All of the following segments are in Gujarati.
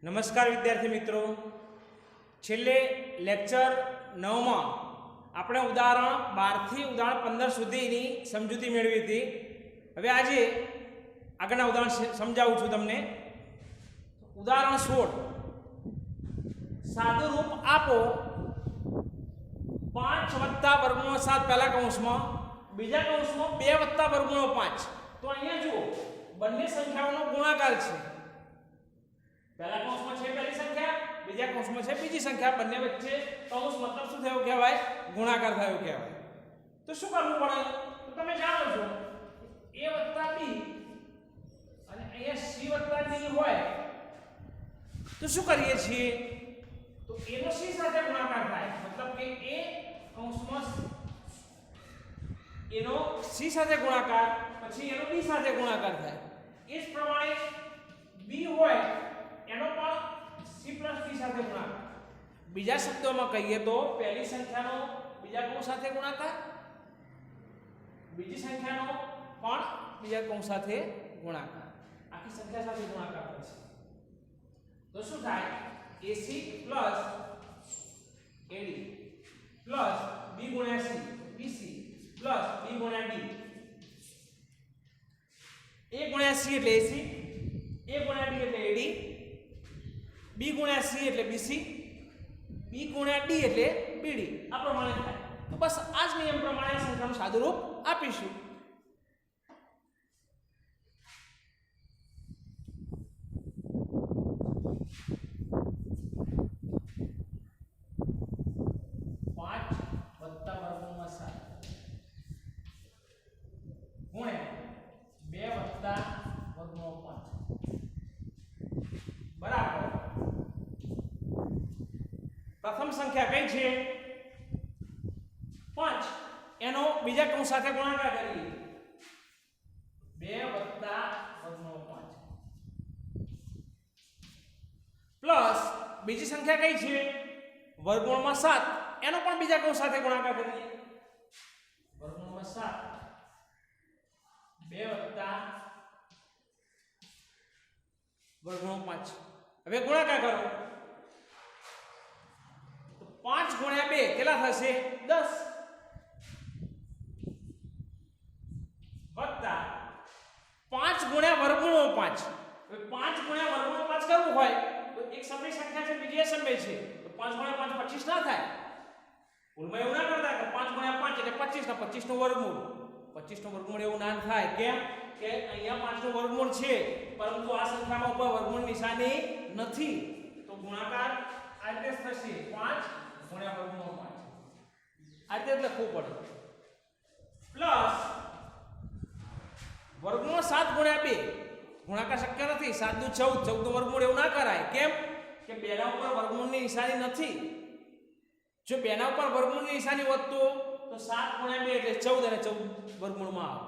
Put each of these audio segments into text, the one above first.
નમસ્કાર વિદ્યાર્થી મિત્રો, છેલ્લે લેક્ચર 9 માં આપણે ઉદાહરણ 12 થી ઉદાહરણ 15 સુધીની સમજૂતી મેળવી હતી. હવે આજે આગળના ઉદાહરણ સમજાવું છું તમને. ઉદાહરણ 16, સાદું રૂપ આપો 5 વત્તા વર્ગમૂળ 7 પહેલા કૌંસમાં, બીજા કૌંસમાં 2 વત્તા વર્ગમૂળ 5. તો અહીંયા જુઓ, બંને સંખ્યાઓનો ગુણાકાર છે. પહેલા કૌંસમાં છે પહેલી સંખ્યા, બીજા કૌંસમાં છે બીજી સંખ્યા, બંને વચ્ચે કૌંસ મતલબ શું થયો કહેવાય? ગુણાકાર થયો કહેવાય. તો શું કરવું પડે? તો તમે જાણો છો a + b અને અહીંયા c + d હોય તો શું કરીએ છીએ? તો a નો c સાથે ગુણાકાર થાય, મતલબ કે a કૌંસમાં a નો c સાથે ગુણાકાર, પછી એનો b સાથે ગુણાકાર થાય. એ જ પ્રમાણે b હોય એનો પણ c + d સાથે ગુણાકાર. બીજા શબ્દોમાં કહીએ તો પહેલી સંખ્યાનો બીજા કૌંસ સાથે ગુણાકાર, બીજી સંખ્યાનો પણ બીજા કૌંસ સાથે ગુણાકાર, આખી સંખ્યા સાથે ગુણાકાર થાય છે. તો શું થાય? ac + ad + b * c, bc + b * d. a * c એટલે ac, a * d એટલે ad, b * c એટલે bc, b * d એટલે bd. આ પ્રમાણે થાય. તો બસ આ જ નિયમ પ્રમાણે આ સંખ્યાનું સાદુરૂપ આપીશું. પ્રથમ સંખ્યા કઈ છે? 5. એનો બીજા કૌંસ સાથે ગુણાકાર કરીએ. 2 + √5 પ્લસ બીજી સંખ્યા કઈ છે? વર્ગમૂળમાં 7. એનો પણ બીજા કૌંસ સાથે ગુણાકાર કરીએ. વર્ગમૂળમાં 7 2 + √5. હવે ગુણાકાર કરો. 5 × 2 કેટલા થશે? 10 વત્તા 5 × √5. હવે 5 × √5 કરવું હોય તો એક સમય સંખ્યા છે, બીજી અસમય છે, તો 5 × 5 25 ના થાય. ભૂલમાં એવું ના કરતા કે 5 × 5 એટલે 25 ના 25 નું વર્ગમૂળ. 25 નું વર્ગમૂળ એવું ના થાય. કેમ કે અહીંયા 5 નું વર્ગમૂળ છે, પરંતુ આ સંખ્યામાં ઉપર વર્ગમૂળ નિશાની નથી. તો ગુણાકાર આ રીતે થશે. 5 × √5 આ રીતે લખવું પડે. પ્લસ વર્ગમૂળ 7 × 2 ગુણાકાર શક્ય નથી. 7 નું 14, 14 નું વર્ગમૂળ એવું ના કરાય. કેમ કે 2 ના ઉપર વર્ગમૂળની નિશાની નથી. જો 2 ના ઉપર વર્ગમૂળની નિશાની હોત તો 7 × 2 એટલે 14 અને 14 વર્ગમૂળમાં આવે.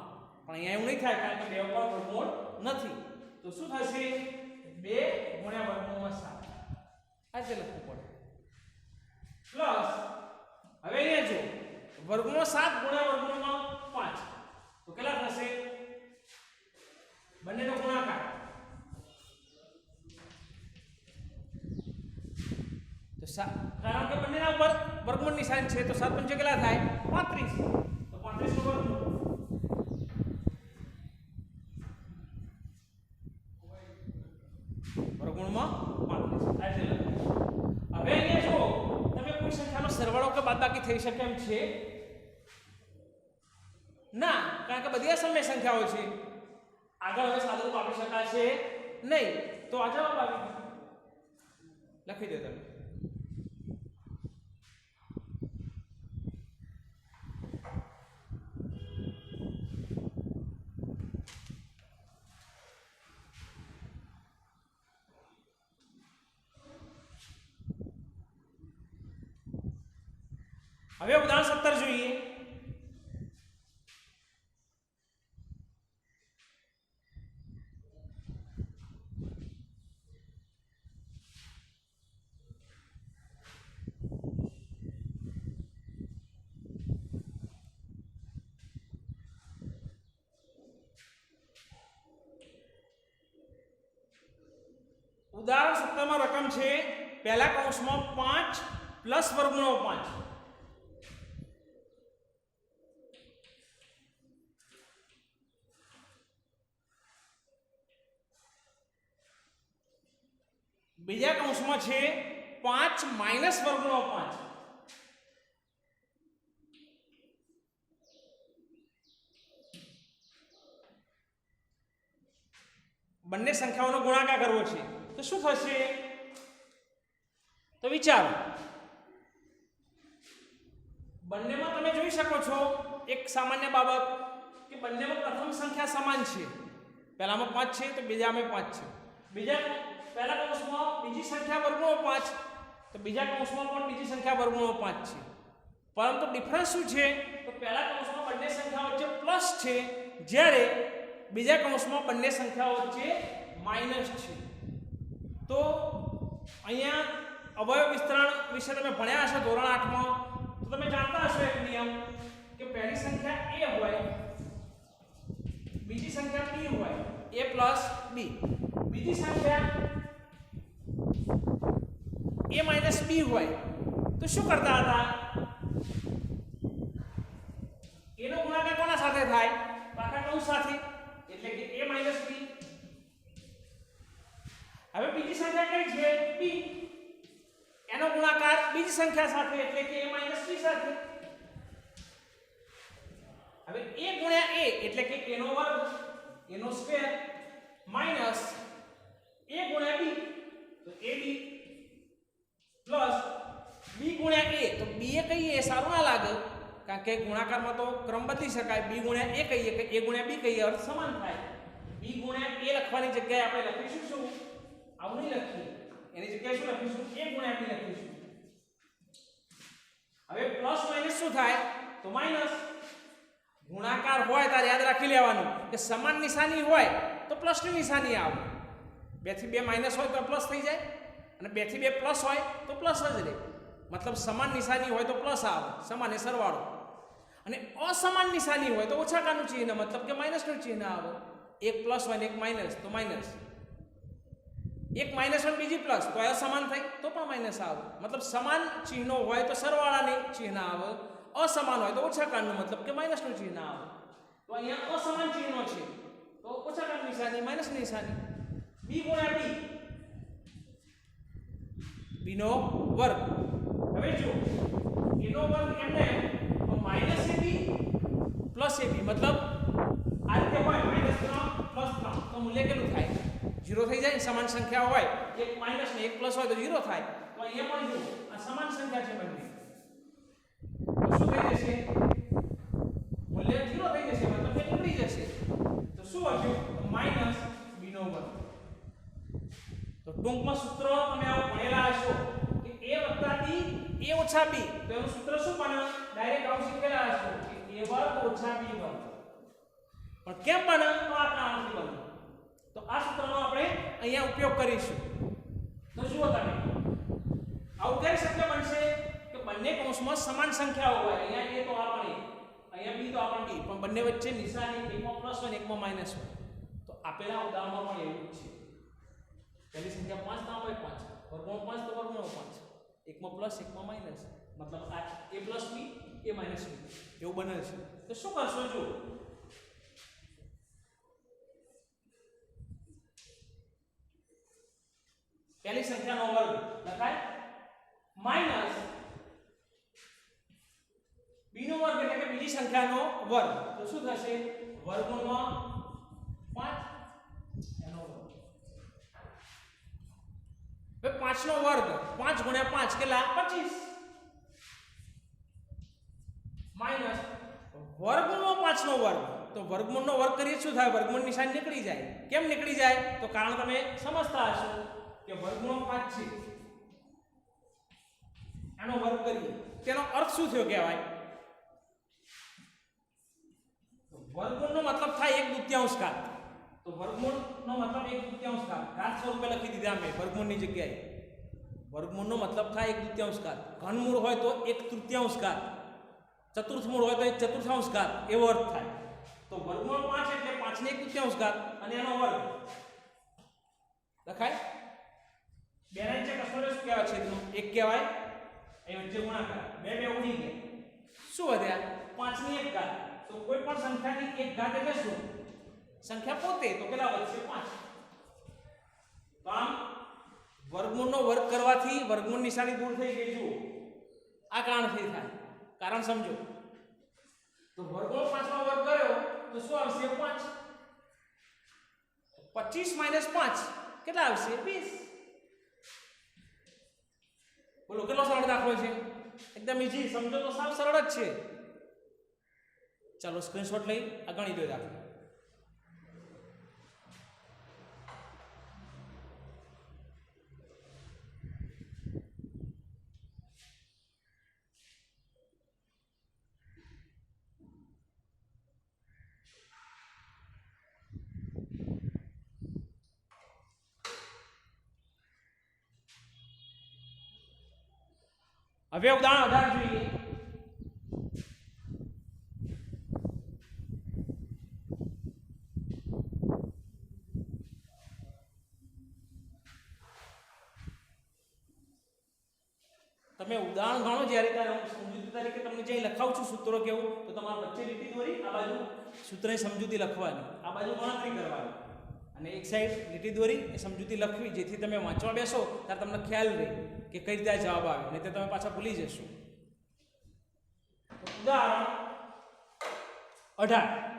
પણ અહીંયા એવું નહીં થાય, કારણ કે 2 ઉપર વર્ગમૂળ નથી. તો શું થશે? 2 × √7 આ રીતે લખવું પડે. પ્લસ હવે અહીંયા જો વર્ગમૂળ 7 × √5 તો કેટલા થશે? બંનેનો ગુણાકાર. તો કારણ કે બંનેના ઉપર વર્ગમૂળ નિશાની છે, તો 7 × 5 કેટલા થાય? 35. તો 35 નું વર્ગમૂળ. વર્ગમૂળમાં 35 આ રીતે લખો. હવે અહીંયા જો તમે કોઈ સંખ્યાનો સરવાળો કે બાદબાકી થઈ શકે એમ છે? ના, કારણ કે બધી અસમય સંખ્યાઓ છે. આગળ હવે સાદુરૂપ આપી શકાશે નહીં. તો આ જવાબ આવી ગયો. લખી દો તમે. હવે ઉદાહરણ 17 જોઈએ. ઉદાહરણ 17 માં રકમ છે પહેલા કૌંસમાં 5 પ્લસ વર્ગમૂળ 5. બીજા કૌંસમાં છે 5 માઇનસ વર્ગમૂળ 5. બંને સંખ્યાઓનો ગુણાકાર કરવો છે તો શું થશે? તો વિચારો, બંનેમાં તમે જોઈ શકો છો એક સામાન્ય બાબત કે બંનેમાં પ્રથમ સંખ્યા સમાન છે. પહેલામાં 5 છે તો બીજામાં 5 છે. પહેલા કૌંસમાં બીજી સંખ્યા વર્ગમૂળ 5 તો બીજા કૌંસમાં પણ બીજી સંખ્યા વર્ગમૂળ 5 છે. પરંતુ ડિફરન્સ શું છે? તો પહેલા કૌંસમાં બંને સંખ્યાઓ વચ્ચે પ્લસ છે, જ્યારે બીજા કૌંસમાં બંને સંખ્યાઓ વચ્ચે માઈનસ છે. તો અહીંયા અવયવ વિસ્તરણ વિશે તમે ભણ્યા હશો ધોરણ 8 માં, તો તમે જાણતા હશો એક નિયમ કે પહેલી સંખ્યા a હોય, બીજી સંખ્યા b હોય, a પ્લસ b, બીજી સંખ્યા a માઈનસ b હોય તો શું કરતા હતા? a નો ગુણાકાર કોના સાથે થાય? આખા કૌંસ સાથે, એટલે કે a માઈનસ b. હવે બીજી સંખ્યા કઈ છે? b. એનો ગુણાકાર બીજી સંખ્યા સાથે, એટલે કે a માઈનસ b સાથે. હવે a ગુણ્યા a એટલે કે a નો વર્ગ, a નો સ્ક્વેર, માઈનસ a ગુણ્યા b તો ab, પ્લસ b ગુણ્યા a તો b એ કહીએ એ સારું ના લાગે, કારણ કે ગુણાકારમાં તો ક્રમ બદલી શકાય. b ગુણ્યા a કહીએ કે a ગુણ્યા b કહીએ, અર્થ સમાન થાય. b ગુણ્યા a લખવાની જગ્યાએ આપણે લખીશું શું? આવું નહીં લખીએ, એની જગ્યાએ શું લખીશું? a ગુણ્યા b લખીશું. હવે પ્લસ માઈનસ શું થાય? તો માઈનસ. ગુણાકાર હોય ત્યારે યાદ રાખી લેવાનું કે સમાન નિશાની હોય તો પ્લસની નિશાની આવે. 2 થી 2 માઈનસ હોય તો પ્લસ થઈ જાય, અને 2 થી 2 પ્લસ હોય તો પ્લસ જ રહે. મતલબ સમાન નિશાની હોય તો પ્લસ આવે, સમાન એ સરવાળો. અને અસમાન નિશાની હોય તો ઓછાકારનું ચિહ્ન, મતલબ કે માઈનસનું ચિહ્ન આવે. એક પ્લસ હોય ને એક માઈનસ તો માઈનસ, એક માઈનસ હોય બીજી પ્લસ તો અસમાન થાય તો પણ માઈનસ આવે. મતલબ સમાન ચિહ્નો હોય તો સરવાળાની ચિહ્ન આવે, અસમાન હોય તો ઓછાકારનું, મતલબ કે માઈનસનું ચિહ્ન આવે. તો અહીંયા અસમાન ચિહ્નો છે તો ઓછાકારની નિશાની, માઈનસની નિશાની. b ગુણ્યા b, b નો વર્ગ. હવે જો a નો વર્ગ એમને તો માઈનસ ab પ્લસ ab, મતલબ આ રીતે હોય -3 + 3 તો મૂલ્ય કેટલું થાય? 0 થઈ જાય. સમાન સંખ્યા હોય, એક માઈનસ ને એક પ્લસ હોય તો 0 થાય. તો અહીંયા પણ જો આ સમાન સંખ્યા છે બંને, તો શું થઈ જશે? મૂલ્ય 0 થઈ જશે, મતલબ કે ઉડી જશે. તો શું હશે? માઈનસ b નો વર્ગ. તો ટૂંકમાં સૂત્ર તમે આવો ભણેલા હશો કે a + b a ઓછા b, તો એનું સૂત્ર શું બને? ડાયરેક્ટ આવું શીખેલા હશો કે a વર્ગ ઓછા b વર્ગ. પણ કેમ બને? તો આ કારણથી બને. તો આ સૂત્રનો આપણે અહીંયા ઉપયોગ કરીશું. તો જુઓ તમે, આવું કઈ શક્ય બનશે કે બંને કૌંસમાં સમાન સંખ્યાઓ હોય. અહીંયા a તો આ પણ a, અહીંયા b તો આ પણ b, પણ બંને વચ્ચે નિશાની એકમાં પ્લસ હોય ને એકમાં માઈનસ હોય. તો આપેલા ઉદાહરણમાં પણ એવું જ છે. પહેલી સંખ્યા 5 ના હોય 5, વર્ગમૂળ 5 તો વર્ગમૂળ 5, એકમાં પ્લસ એકમાં માઈનસ, મતલબ આ a + b a - b એવું બને છે. તો શું કરશો? જો પહેલી સંખ્યાનો વર્ગ લખાય માઈનસ b નો વર્ગ એટલે કે બીજી સંખ્યાનો વર્ગ. તો શું થશે? વર્ગમૂળમાં 5 એનો વર્ગ. હવે 5 નો વર્ગ, 5 ગુણ્યા 5 કેટલા? 25, માઈનસ વર્ગમૂળમાં 5 નો વર્ગ. તો વર્ગમૂળનો વર્ગ કરીએ શું થાય? વર્ગમૂળ નિશાની નીકળી જાય. કેમ નીકળી જાય? તો કારણ તમે સમજતા હશો કે વર્ગમૂળ 5 છે, એનો વર્ગ કરીએ, તેનો અર્થ શું થયો કહેવાય? વર્ગમૂળનો મતલબ થાય 1/2 ઘાત. તો વર્ગમૂળનો મતલબ 1/2 ઘાત. ઘાત સ્વરૂપે લખી દીધા અમે વર્ગમૂળની જગ્યાએ. વર્ગમૂળનો મતલબ થાય 1/2 ઘાત. ઘનમૂળ હોય તો 1/3 ઘાત, ચતુર્થ મૂળ હોય તો 1/4 ઘાત, એવો અર્થ થાય. તો વર્ગમૂળ 5 એટલે 5 ને 1/2 ઘાત અને એનો વર્ગ લખાય. બે ના નીચે કશું શું કહેવાય છેદનો 1 કહેવાય. અહીં વચ્ચે ગુણાકાર બે બે ઉડી ગયા. શું વધ્યા 5 ની 1 ઘાત. તો કોઈ પણ સંખ્યાની 1 ઘાત એટલે શું? સંખ્યા પોતે. તો કેટલા વધશે 5. તો આમ વર્ગમૂળનો વર્ગ કરવાથી વર્ગમૂળ નિશાની દૂર થઈ ગઈ. જુઓ આ કારણથી થાય. કારણ સમજો. તો વર્ગમૂળ 5 નો વર્ગ કર્યો તો શું આવશે 5. 25 - 5 કેટલા આવશે 20. બોલો કેટલો સરળ દાખલો છે. એકદમ ઈઝી. સમજો તો સાવ સરળ જ છે. ચાલો સ્ક્રીનશોટ લઈ આ ગણી દો દાખલો. હવે ઉદાહરણ 18 જોઈએ. તમે ઉદાહરણ ગણો જ્યારે ત્યારે હું સમજૂતી તરીકે તમને જે લખાવું છું સૂત્રો કેવું તો તમારા વચ્ચે લીટી દોરી આ બાજુ સૂત્રની સમજૂતી લખવાની, આ બાજુ ગણતરી કરવાની અને એક સાઈડ લીટી દોરી એ સમજૂતી લખવી, જેથી તમે વાંચવા બેસો ત્યારે તમને ખ્યાલ રહે કે કઈ રીતે જવાબ આવે, નહીં તો તમે પાછા ભૂલી જશો. ઉદાહરણ 18.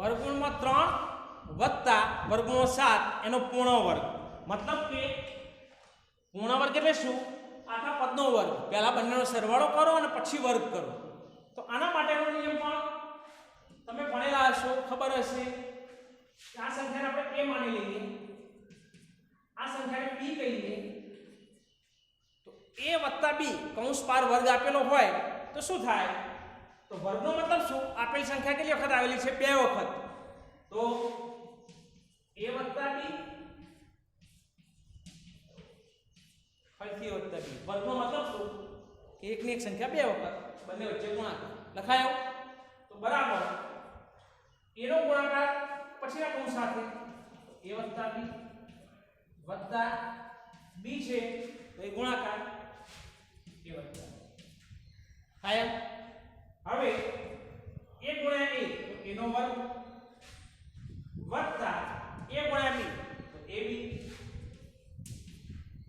વર્ગમૂળમાં 3 વત્તા વર્ગમૂળ 7 એનો પૂર્ણ વર્ગ. મતલબ કે પૂર્ણ વર્ગ એટલે શું? આખા પદનો વર્ગ. પહેલા બંનેનો સરવાળો કરો અને પછી વર્ગ કરો. તો આના માટેનો નિયમ પણ તમે ભણેલા હશો, ખબર હશે. આ સંખ્યાને આપણે a માની લઈએ, આ સંખ્યાને b કહીએ. તો a + b કૌંસ પાર વર્ગ આપેલો હોય તો શું થાય? તો વર્ગનો મતલબ શું? આપેલ સંખ્યા કેટલી વખત આવેલી છે? 2 વખત. તો a + b ફરીથી a + b. વર્ગનો મતલબ શું? કે એકની એક સંખ્યા 2 વખત, બંને વચ્ચે ગુણાકાર. લખાયો? તો બરાબર a નો ગુણાકાર પછીના કૌંસ સાથે a + b વત્તા b છે તો એ ગુણાકાર a + b થાય. હવે a ગુણ્યા a તો a નો વર્ગ વત્તા a ગુણ્યા b તો ab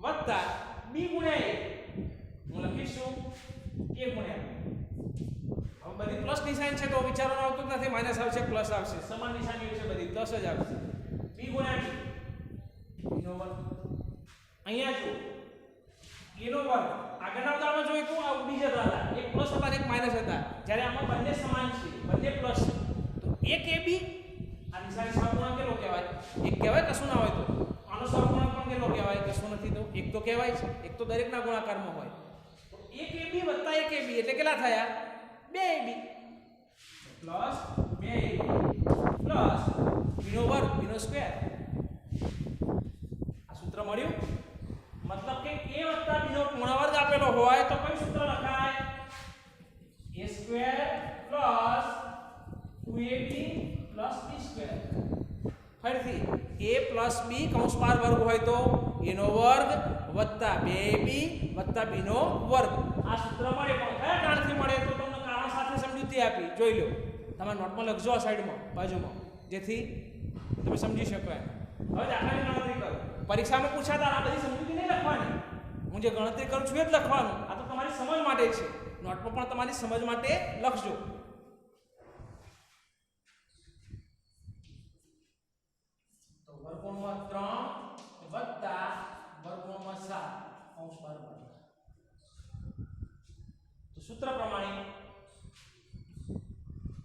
વત્તા b ગુણ્યા a હું લખીશું a ગુણ્યા b. હવે બધી પ્લસ નિશાની છે તો વિચારવાનું આવતું નથી, માઈનસ આવશે, પ્લસ આવશે. સમાન નિશાનીઓ છે બધી, પ્લસ જ આવશે. b ગુણ્યા b નો વર્ગ. અહીંયા જો a નો વર્ગ આગળના ઉદાહરણમાં જોઈએ તો આ ઉડી જતા હતા, એક પ્લસ હતા અને એક માઈનસ હતા. જ્યારે આમાં બંને સમાન છે, બંને પ્લસ છે, તો એક ab આ નિશાની સહગુણક કેટલો કહેવાય? એક કહેવાય, કશું ના હોય તો. આનો સહગુણક પણ કેટલો કહેવાય? કશું નથી તો એક તો કહેવાય છે. એક તો દરેકના ગુણાકારમાં હોય. તો 1ab વત્તા 1ab એટલે કેટલા થયા? 2ab plus 2ab plus b નો વર્ગ, b નો સ્ક્વેર. આ સૂત્ર મળ્યું. મતલબ કે a વત્તા b નો પૂર્ણ વર્ગ આપેલો હોય તો કયું સૂત્ર લખાય? a square plus 2ab plus b square. ફરીથી a પ્લસ b કૌંસ પાર વર્ગ હોય તો a નો વર્ગ વત્તા 2ab વત્તા b નો વર્ગ. આ સૂત્ર મળે. પણ કયા કારણથી મળે? તો તમને કારણ સાથે સમજૂતી આપી, જોઈ લો. તમારા નોટમાં લખજો આ સાઈડમાં બાજુમાં, જેથી તમે સમજી શકો એમ. હવે દાખલાની ગણતરી કરો. પરીક્ષામાં પૂછાતા આ બધી સમજૂતી નહીં લખવાની. હું જે ગણતરી કરું છું એ જ લખવાનું. આ તો તમારી સમજ માટે છે. નોટમાં પણ તમારી સમજ માટે લખજો. તો વર્ગમૂળમાં 3 વત્તા વર્ગમૂળમાં 7 કૌંસ બાર વર્ગ. તો સૂત્ર પ્રમાણે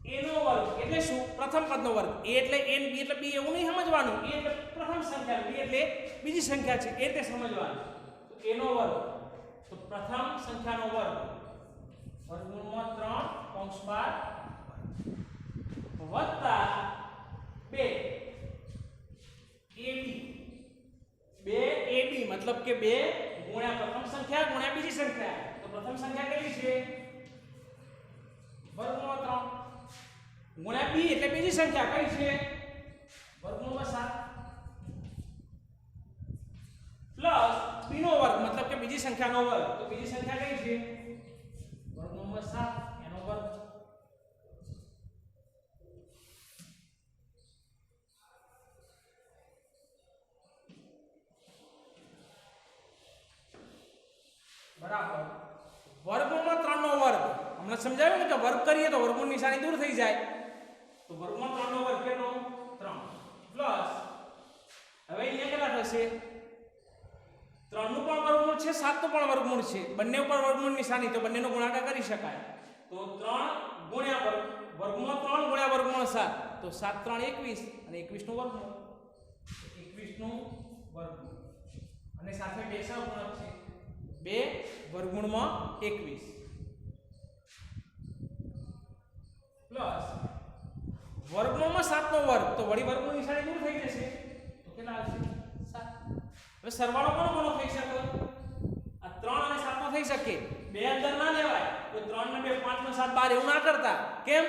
a નો વર્ગ એટલે શું? પ્રથમ પદનો વર્ગ. a એટલે n, b એટલે b એવું નહીં સમજવાનું. a એટલે પ્રથમ સંખ્યા, b એટલે બીજી સંખ્યા છે, એ રીતે સમજવાનું. તો a નો વર્ગ તો પ્રથમ સંખ્યાનો વર્ગ વર્ગમૂળમાં 3 કૌંસ બાર વત્તા કે 2 ગુણ્યા પ્રથમ સંખ્યા ગુણ્યા બીજી સંખ્યા. તો પ્રથમ સંખ્યા કેટલી છે? વર્ગમૂળ 3 ગુણ્યા b એટલે બીજી સંખ્યા કઈ છે? વર્ગમૂળ 7 પ્લસ b નો વર્ગ મતલબ કે બીજી સંખ્યાનો વર્ગ. તો બીજી સંખ્યા કઈ છે? વર્ગમૂળ 7 એનો વર્ગ. બરાબર. વર્ગમૂળ 3 નો વર્ગ હમણાં સમજાવ્યું ને કે વર્ગ કરીએ તો વર્ગમૂળ નિશાની દૂર થઈ જાય. તો વર્ગમૂળ 3 નો વર્ગ કેટલો? 3 પ્લસ હવે અહીંયા કેટલા થશે? 3 નું પણ વર્ગમૂળ છે, 7 નું પણ વર્ગમૂળ છે, બંને ઉપર વર્ગમૂળ નિશાની, તો બંનેનો ગુણાકાર કરી શકાય. તો 3 ગુણ્યા વર્ગમૂળ 3 ગુણ્યા વર્ગમૂળ 7, તો 7 3 21 અને 21 નું વર્ગમૂળ, 21 નું વર્ગમૂળ અને સાથે 2 સહગુણક છે, 2 વર્ગમૂળમાં 21 પ્લસ વર્ગમૂળમાં 7 નો વર્ગ, તો વળી વર્ગમૂળ નિશાની દૂર થઈ જશે. તો કેટલા આવશે? 7. હવે સરવાળો કોનો થઈ શકે? આ 3 અને 7 નો થઈ શકે. 2 અંદર ના લેવાય. તો 3 ને 2 5 ને 7 12 એવું ના કરતા. કેમ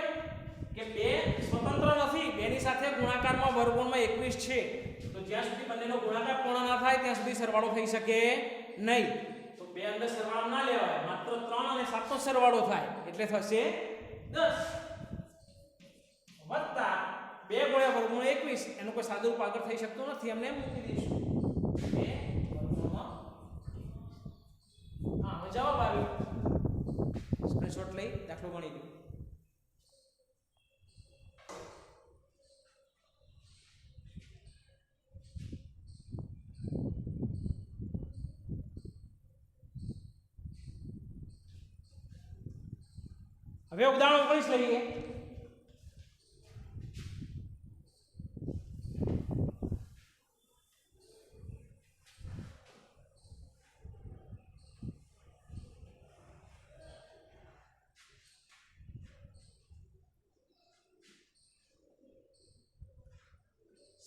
કે 2 સ્વતંત્ર નથી, 2 ની સાથે ગુણાકારમાં વર્ગમૂળમાં 21 છે. તો જ્યાં સુધી બંનેનો ગુણાકાર પૂર્ણ ના થાય ત્યાં સુધી સરવાળો થઈ શકે નહીં. તો 2 અંદર સરવાળો ના લેવાય, માત્ર 3 અને 7 નો સરવાળો થાય એટલે થશે 10 વત્તા 2 ગુણ્યા વર્ગમૂળ 21. એનો કોઈ સાદું રૂપ આગળ થઈ શકતું નથી, એમને એમ મૂકી દઈશું 2 વર્ગમૂળમાં. હા, હવે જવાબ આવ્યો. સ્ક્રીનશોટ લઈ દાખલો ગણી દો. હવે ઉદાહરણ 19 લઈએ.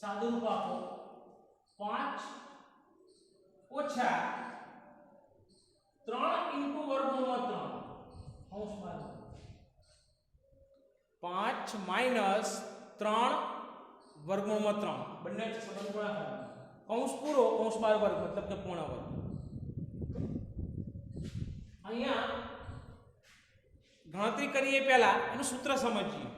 સાદું રૂપ આપો 5 ઓછા 3 ઇન્ટુ વર્ગમૂળમાં 3 કૌંસ બાર 5 માઇનસ 3 વર્ગમૂળમાં 3 બંને વચ્ચે સંબંધ ગુણાકાર કૌંસ પૂરો કૌંસ બાર વર્ગ મતલબ કે પૂર્ણ વર્ગ. અહીંયા ગણતરી કરીએ પહેલા એનું સૂત્ર સમજીએ.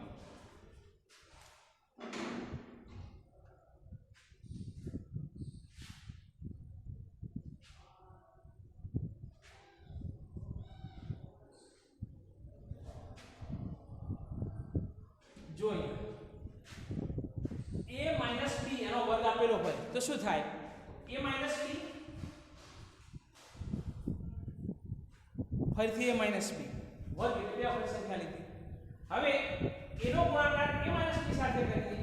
જોઈએ a માઈનસ b એનો વર્ગ આપેલો હોય તો શું થાય? a માઈનસ b ફરીથી a માઈનસ b વર્ગ એટલે બે આપણે સંખ્યા લીધી. હવે a નો ગુણાકાર a માઈનસ b સાથે કરીએ.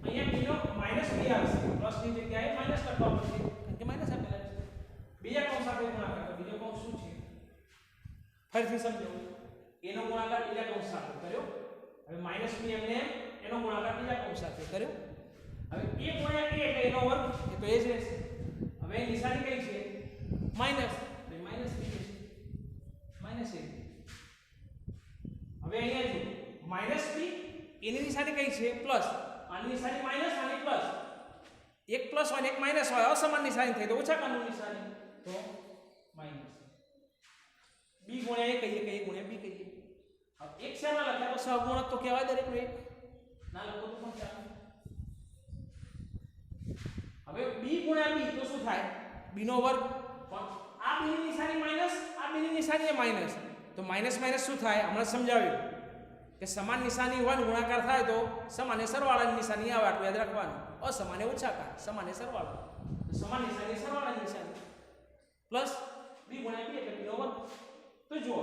અહીંયા b નો માઈનસ b આવશે, પ્લસ ની જગ્યાએ માઈનસ લખવા પડશે કારણ કે માઈનસ આપેલા છે. બીજા કૌંસ સાથે ગુણાકાર તો બીજો કૌંસ શું છે? ફરીથી સમજો. a નો ગુણાકાર બીજા કૌંસ સાથે કર્યો. હવે માઈનસ b એમને એનો ગુણાકાર બીજા કૌંસ સાથે કર્યો. હવે a ગુણ્યા a એટલે એનો વર્ગ, એ તો એ જ રહેશે. હવે નિશાની કઈ છે? માઈનસ, તો માઈનસ b છે, માઈનસ a. હવે અહીંયા જો માઈનસ b એની નિશાની કઈ છે? પ્લસ. આની નિશાની માઈનસ, આની પ્લસ. એક પ્લસ હોય ને એક માઈનસ હોય, અસમાન નિશાની થઈ તો ઓછા કાનું નિશાની, તો માઈનસ. b ગુણ્યા a કહીએ કે a ગુણ્યા b કહીએ. એક શેમાં લખ્યા તો સહગુણક તો કહેવાય દરેકનો એક, ના લખો તો પણ ચાલે. હવે b ગુણ્યા b તો શું થાય? b નો વર્ગ. પણ આ b ની નિશાની માઈનસ, આ b ની નિશાની એ માઈનસ, તો માઈનસ માઈનસ શું થાય? હમણાં સમજાવ્યું કે સમાન નિશાની હોય ને ગુણાકાર થાય તો સમાને સરવાળાની નિશાની આવે, આટલું યાદ રાખવાનું. અસમાને ઓછાકાર, સમાને સરવાળો. તો સમાન નિશાની સરવાળાની નિશાની પ્લસ b ગુણ્યા b એટલે b નો વર્ગ. તો જુઓ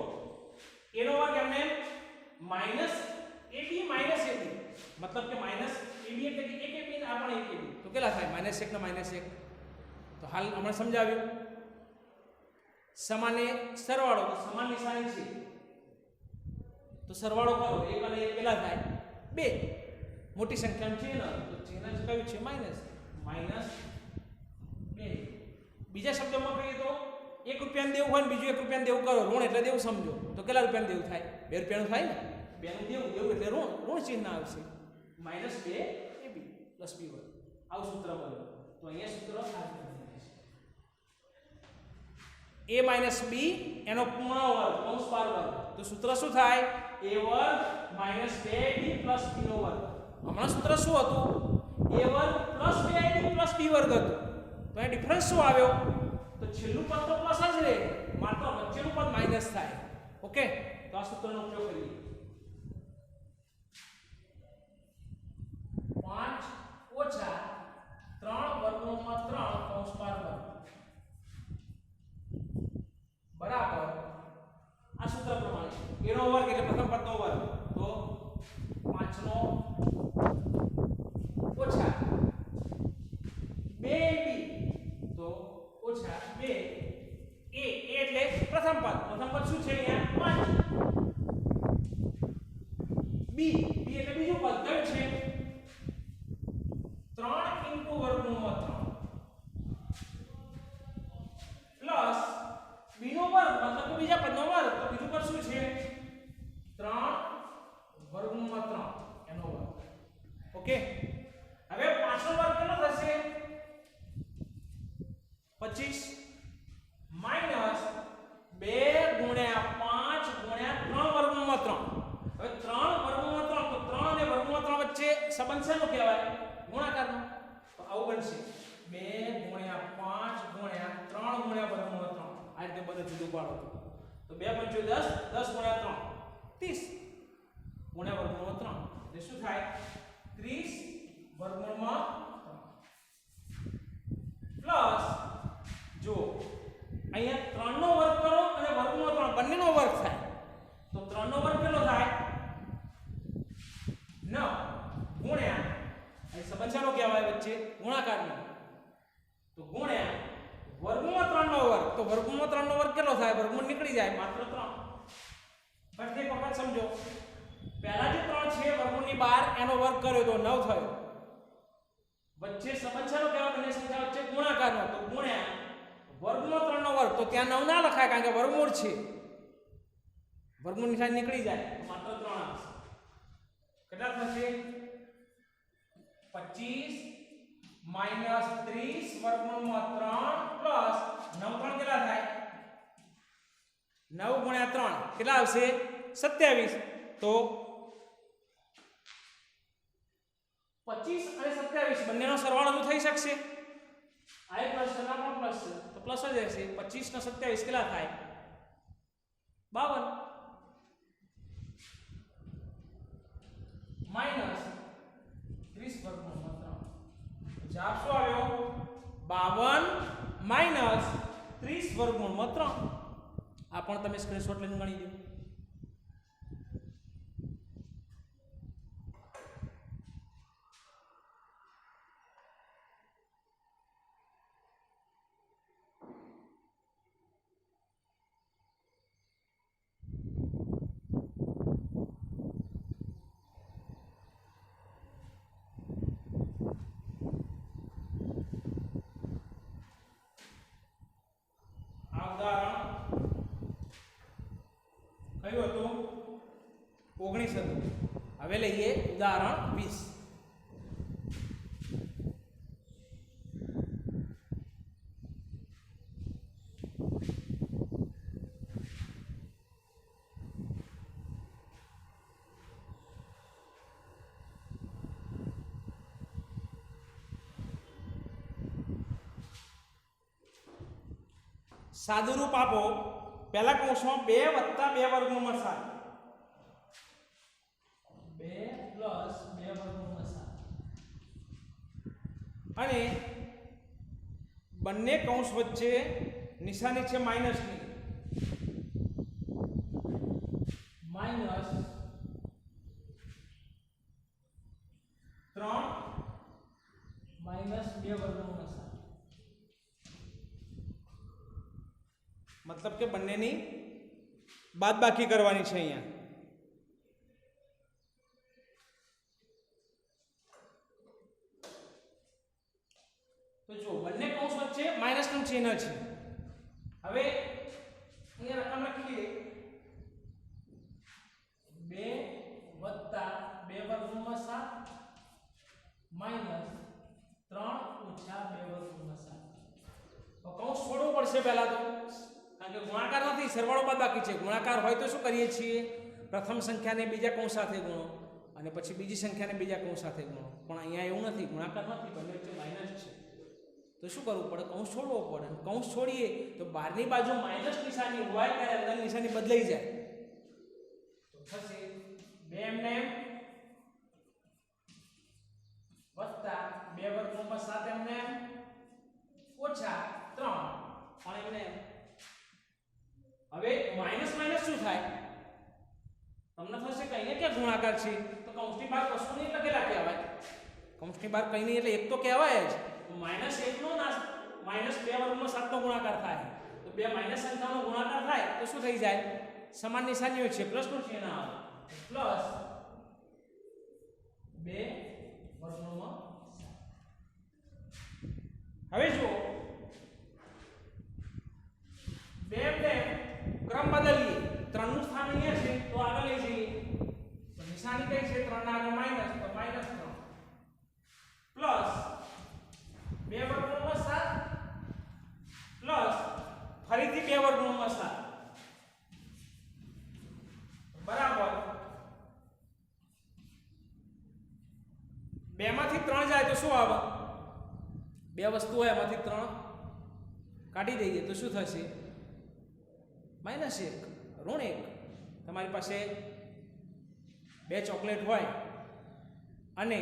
a નો વર્ગ એમને માઈનસ ab માઈનસ ab મતલબ કે માઈનસ ab એટલે કે 1 ab ને આ પણ 1 ab, તો કેટલા થાય? માઈનસ 1 ને માઈનસ 1. તો હાલ હમણાં સમજાવ્યું. સમાને સરવાળો, તો સમાન નિશાની છે તો સરવાળો કરો, 1 અને 1 કેટલા થાય? 2. મોટી સંખ્યાનું ચિહ્ન, તો ચિહ્ન કયું છે? માઈનસ. માઈનસ 2 બીજા શબ્દોમાં કહીએ તો 1 રૂપિયાનું દેવું હોય ને બીજું 1 રૂપિયાનું દેવું કરો, ઋણ એટલે દેવું સમજો, તો કેટલા રૂપિયાનું દેવું થાય? 2 રૂપિયાનું થાય ને. 2 નું દેવું એટલે ઋણ ચિહ્ન આવશે. -2ab + b વર્ગ આવું સૂત્ર બન્યું. તો અહીંયા સૂત્ર આ રીતે બને છે. a - b એનો પૂર્ણ વર્ગ કૌંસ બાર વર્ગ. તો સૂત્ર શું થાય? a વર્ગ - 2ab + b નો વર્ગ. હમણાં સૂત્ર શું હતું? a વર્ગ + 2ab + b વર્ગ હતું. તો અહીં ડિફરન્સ શું આવ્યો? તો છેલ્લું પદ તો પ્લસ જ રહે, માત્ર વચ્ચેનું પદ માઈનસ થાય. ઓકે, તો આ સૂત્રનો ઉપયોગ કરીએ. 5 - 3 / 3 કૌંસ બાર વર્ગ બરાબર આ સૂત્ર પ્રમાણે a નો વર્ગ એટલે પ્રથમ પદનો વર્ગ, તો 5 નો ઓછા 2ab તો ઓછા 2 a એટલે પ્રથમ પદ શું છે અહીંયા? 5 b એટલે બીજું પદ કયું છે? 3 × વર્ગમૂળમાં 3 પ્લસ b નો વર્ગ મતલબ કે બીજા પદનો વર્ગ, તો બીજું પદ શું છે? 3 વર્ગમૂળમાં 3 એનો વર્ગ. ઓકે, હવે 5 નો વર્ગ કેટલો થશે? 25 માઈનસ 2 × 5 × 3 વર્ગમૂળમાં 3. હવે 3 વર્ગમૂળમાં 3 તો 3 અને વર્ગમૂળમાં 3 વચ્ચે સંબંધ શેનો કહેવાય? ગુણાકારનો. તો આવું બનશે 2 × 5 × 3 વર્ગમૂળમાં 3. આ રીતે બધું જુદું પાડો તો 2 × 5 = 10, 10 × 3 30 વર્ગમૂળમાં 3 એટલે શું થાય? 30 વર્ગમૂળમાં 3 પ્લસ જો અહીંયા 3 નો વર્ગ કરો અને વર્ગમૂળમાં 3 બંનેનો વર્ગ થાય, તો 3 નો વર્ગ કેટલો થાય? 9 ગુણ્યા અહીં સંબંધ શેનો કહેવાય વચ્ચે? ગુણાકારનો. તો ગુણ્યા વર્ગમૂળમાં 3 નો વર્ગ, તો વર્ગમૂળમાં 3 નો વર્ગ કેટલો થાય? વર્ગમૂળ નીકળી જાય, માત્ર 3. ફરીથી એક વખત સમજો. પહેલા જે 3 છે વર્ગમૂળની બહાર એનો વર્ગ કર્યો તો 9 થયો. વચ્ચે સંબંધ શેનો કહેવાય? બંને સંખ્યા વચ્ચે ગુણાકારનો. તો ગુણ્યા વર્ગમૂળ 3 નો વર્ગ, તો ત્યાં 9 ના લખાય કારણ કે વર્ગમૂળ છે. વર્ગમૂળ નિશાની નીકળી જાય, માત્ર 3 આવશે. કેટલા થશે? 25 માઈનસ 30 વર્ગમૂળમાં 3 પ્લસ 9 3 કેટલા થાય? 9 ગુણ્યા 3 કેટલા આવશે? 27. તો 25 અને 27 બંનેનો સરવાળો તો થઈ શકશે. આ એક પ્લસ છે, ના પ્લસ છે, તો પ્લસ જ રહેશે. 25 ને 27 કેટલા થાય? 52 માઈનસ 30 વર્ગમૂળમાં 3. જવાબ શું આવ્યો? 52 માઈનસ 30 વર્ગમૂળમાં 3. આ પણ તમે સ્ક્રીનશોટ લઈને ગણી દો. કયું હતું? 19 હતું. હવે લઈએ ઉદાહરણ 20. સાદુરૂપ આપો. પહેલા કૌંસમાં 2 + 2 વર્ગમૂળમાં 7, 2 + 2 વર્ગમૂળમાં 7 અને બંને કૌંસ વચ્ચે નિશાની છે માઈનસની. માઈનસ 3 માઈનસ 2 વર્ગમૂળમાં 7. मतलब કે બંનેની બાદબાકી કરવાની છે અહીંયા. તો જો બંને કૌંસ વચ્ચે માઈનસનું ચિહ્ન છે. હવે અહીંયા રકમ લખીએ 2 વત્તા 2 વર્ગમૂળમાં 7 માઈનસ 3 ઓછા 2 વર્ગમૂળમાં 7. તો કૌંસ છોડવું પડશે પહેલા તો, કારણ કે ગુણાકાર નથી, સરવાળો બાદબાકી છે. ગુણાકાર હોય તો શું કરીએ છીએ, પ્રથમ સંખ્યાને બીજા કૌંસ સાથે ગુણો અને પછી બીજી સંખ્યાને બીજા કૌંસ સાથે ગુણો. પણ અહીંયા એવું નથી, ગુણાકાર નથી, બંને વચ્ચે માઈનસ છે. તો શું કરવું પડે, કૌંસ છોડવો પડે. કૌંસ છોડીએ તો બહારની બાજુ માઈનસ નિશાની હોય ત્યારે અંદરની નિશાની બદલાઈ જાય. તો થશે 2 એમ વત્તા 2 વર્ગમૂળમાં 7 એમ ઓછા 3 પણ એમને. હવે માઈનસ માઈનસ શું થાય, તમને થશે કે અહીંયા ક્યાં ગુણાકાર છે, તો કૌંસની બહાર કશું નહીં લખેલા કહેવાય. કૌંસની બહાર કંઈ નહીં એટલે એક તો કહેવાય જ. -1 નો ના -2 વર્ગમૂળમાં 7 નો ગુણાકાર થાય તો બે માઈનસ સંખ્યાનો ગુણાકાર થાય તો શું થઈ જાય, સમાન નિશાનીઓ છે, પ્લસનું ચિહ્ન આવે, પ્લસ 2 વર્ગમૂળમાં 7. હવે જુઓ 2 ક્રમ બદલીએ, 3 નું સ્થાન અહીંયા છે તો આગળ લઈ જઈએ, તો નિશાની કઈ છે, 3 ના આગળ માઈનસ, તો -3 પ્લસ 2 વર્ગમૂળમાં 7 પ્લસ ફરીથી 2 વર્ગમૂળમાં 7 બરાબર 2 માંથી 3 જાય તો શું આવે, 2 વસ્તુ હોય એમાંથી 3 કાઢી દઈએ તો શું થશે, -1 ઋણ 1. તમારી પાસે 2 ચોકલેટ હોય અને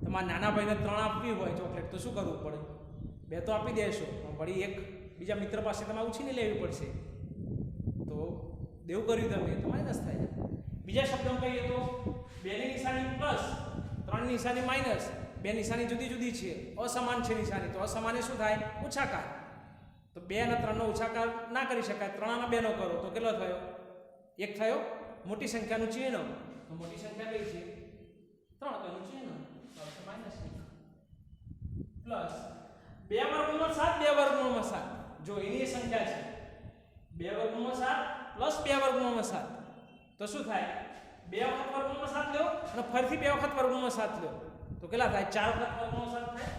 તમારા નાના ભાઈને 3 આપવી હોય ચોકલેટ તો શું કરવું પડે, 2 તો આપી દેશો પણ વળી 1 બીજા મિત્ર પાસે તમારે ઉછીની લેવી પડશે. તો દેવું કર્યું તમે તો માઈનસ થાય. બીજા શબ્દોમાં કહીએ તો 2 ની નિશાની પ્લસ 3 ની નિશાની માઈનસ, 2 નિશાની જુદી જુદી છે, અસમાન છે નિશાની, તો અસમાને શું થાય, ઓછાકાર. તો 2 અને 3 નો ઓછાકાર ના કરી શકાય, 3 અને 2 નો કરો તો કેટલો થયો, 1 થયો. મોટી સંખ્યાનું ચિહ્ન, તો મોટી સંખ્યા કઈ છે, 3 તો એનું ચિહ્ન પ્લસ 2 વર્ગમૂળમાં 7 2 વર્ગમૂળમાં 7. જો એની સંખ્યા છે 2 વર્ગમૂળમાં 7 પ્લસ 2 વર્ગમૂળમાં 7 તો શું થાય, 2 વખત વર્ગમૂળમાં 7 લ્યો અને ફરીથી 2 વખત વર્ગમૂળમાં 7 લ્યો તો કેટલા થાય, 4 વખત વર્ગમૂળમાં 7 થાય,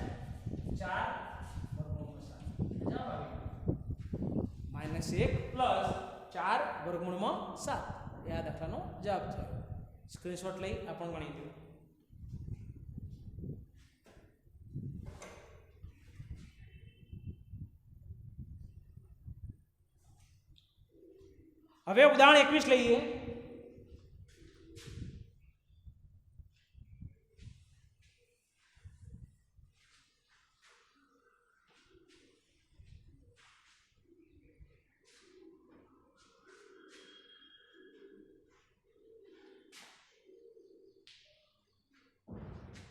4 વર્ગમૂળમાં 7. જવાબ આવી -1 પ્લસ 4 વર્ગમૂળમાં 7 એ આ દાખલાનો જવાબ થયો. સ્ક્રીનશોટ લઈ આપણે ગણી દો. હવે ઉદાહરણ 21 લઈએ.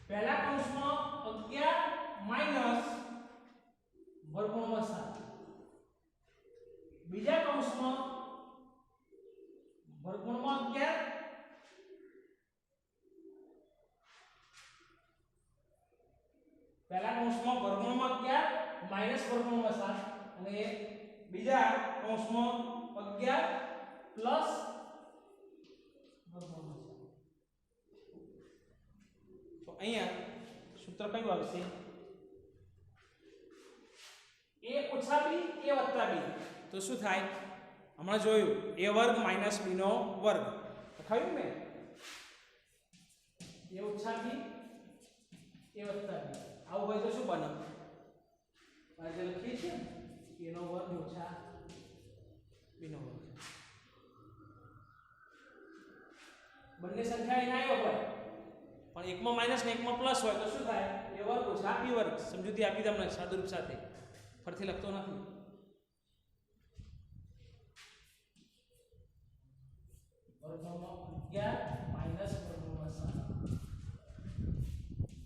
પહેલા કૌંસમાં 11 માઈનસ વર્ગમૂળમાં 7, બીજા કૌંસમાં વર્ગમૂળમાં 11 પહેલા કૌંસમાં વર્ગમૂળમાં 11 માઈનસ વર્ગમૂળમાં 7 અને બીજા કૌંસમાં 11 પ્લસ વર્ગમૂળમાં 7. તો અહીંયા સૂત્ર કયું આવશે, a ઓછા b a વત્તા b. તો શું થાય, હમણાં જોયું a વર્ગ માઈનસ b નો વર્ગ લખાયું ને, a ઓછા b a વત્તા b. આવું હોય તો શું બને, આ જે લખીએ છીએ a નો વર્ગ ઓછા b નો વર્ગ. બંને સંખ્યા એના આવ્યો હોય પણ એકમાં માઈનસ ને એકમાં પ્લસ હોય તો શું થાય, a વર્ગ ઓછા b વર્ગ. સમજૂતી આપી તમને સાદુરૂપ સાથે, ફરીથી લખતો નથી. વર્ગમૂળમાં 11 માઈનસ વર્ગમૂળમાં 7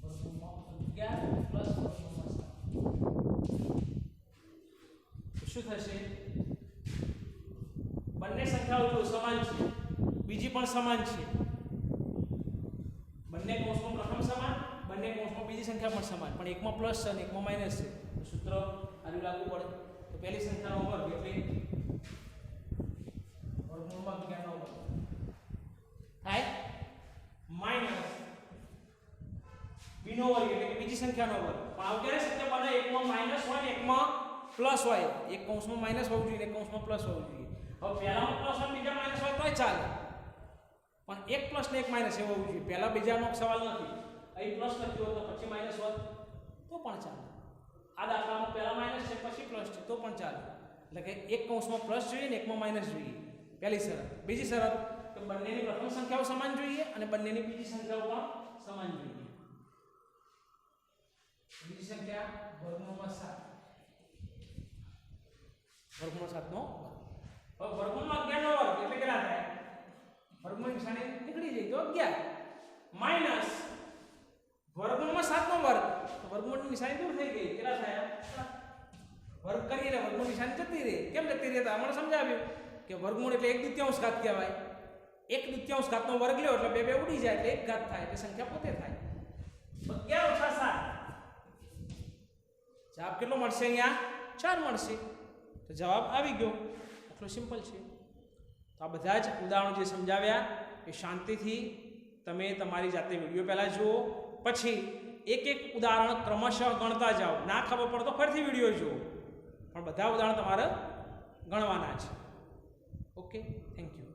વર્ગમૂળમાં 11 પ્લસ વર્ગમૂળમાં 7 તો શું થશે, બંને સંખ્યાઓ જો સમાન છે, બીજી પણ સમાન છે, બંને કૌંસમાં પ્રથમ સમાન, બંને કૌંસમાં બીજી સંખ્યા પણ સમાન, પણ એકમાં પ્લસ છે અને એકમાં માઈનસ છે. તો સૂત્ર આ વેલ્યુ લાગુ પડે તો પહેલી સંખ્યાનો વર્ગ એટલે વર્ગમૂળમાં 11 નો વર્ગ થાય માઈનસ b નો વર્ગ એટલે કે બીજી સંખ્યાનો વર્ગ પણ આવ ક્યારે શક્ય બને એકમાં માઈનસ હોય ને એકમાં પ્લસ હોય એક કૌંસમાં માઈનસ હોવું જોઈએ એક કૌંસમાં પ્લસ હોવું જોઈએ હવે પહેલામાં પ્લસ હોય બીજા માઈનસ હોય તોય ચાલે પણ એક પ્લસ ને એક માઈનસ એવું હોવું જોઈએ પહેલા બીજાનો સવાલ નથી અહીં પ્લસ લખ્યો તો પછી માઈનસ હોત તો પણ ચાલે આ દાખલામાં પહેલા માઈનસ છે પછી પ્લસ છે તો પણ ચાલે એટલે કે એક કૌંસમાં પ્લસ જોઈએ ને એકમાં માઈનસ જોઈએ પહેલી શરત બીજી શરત કે બંનેની પ્રથમ સંખ્યાઓ સમાન જોઈએ અને બંનેની બીજી સંખ્યાઓ પણ સમાન જોઈએ બીજી સંખ્યા વર્ગમૂળમાં 7 વર્ગમૂળ 7 નો હવે વર્ગમૂળમાં 11 નો વર્ગ એટલે કેટલા થાય વર્ગમૂળ નિશાની નીકળી જાય તો 11 માઈનસ વર્ગમૂળમાં 7 નો વર્ગ તો વર્ગમૂળની નિશાની દૂર થઈ ગઈ કેટલા થયા વર્ગ કરીએ એટલે વર્ગમૂળ નિશાની જતી રહે કેમ જતી રહે તો આપણે સમજાવ્યું કે વર્ગમૂળ એટલે 1/2 ઘાત કહેવાય 1/2 ઘાતનો વર્ગ લ્યો એટલે 2 ઉડી જાય એટલે 1 ઘાત થાય એટલે સંખ્યા પોતે થાય 11 - 7 જવાબ કેટલો મળશે અહીંયા 4 મળશે તો જવાબ આવી ગયો આટલું સિમ્પલ છે તો આ બધા જ ઉદાહરણો જે સમજાવ્યા એ શાંતિથી તમે તમારી જાતે વિડીયો પહેલા જુઓ પછી એક એક ઉદાહરણ ક્રમશઃ ગણતા જાઓ ના ખબર પડે તો ફરીથી વિડીયો જુઓ પણ બધા ઉદાહરણ તમારે ગણવાના છે ઓકે થેન્ક યુ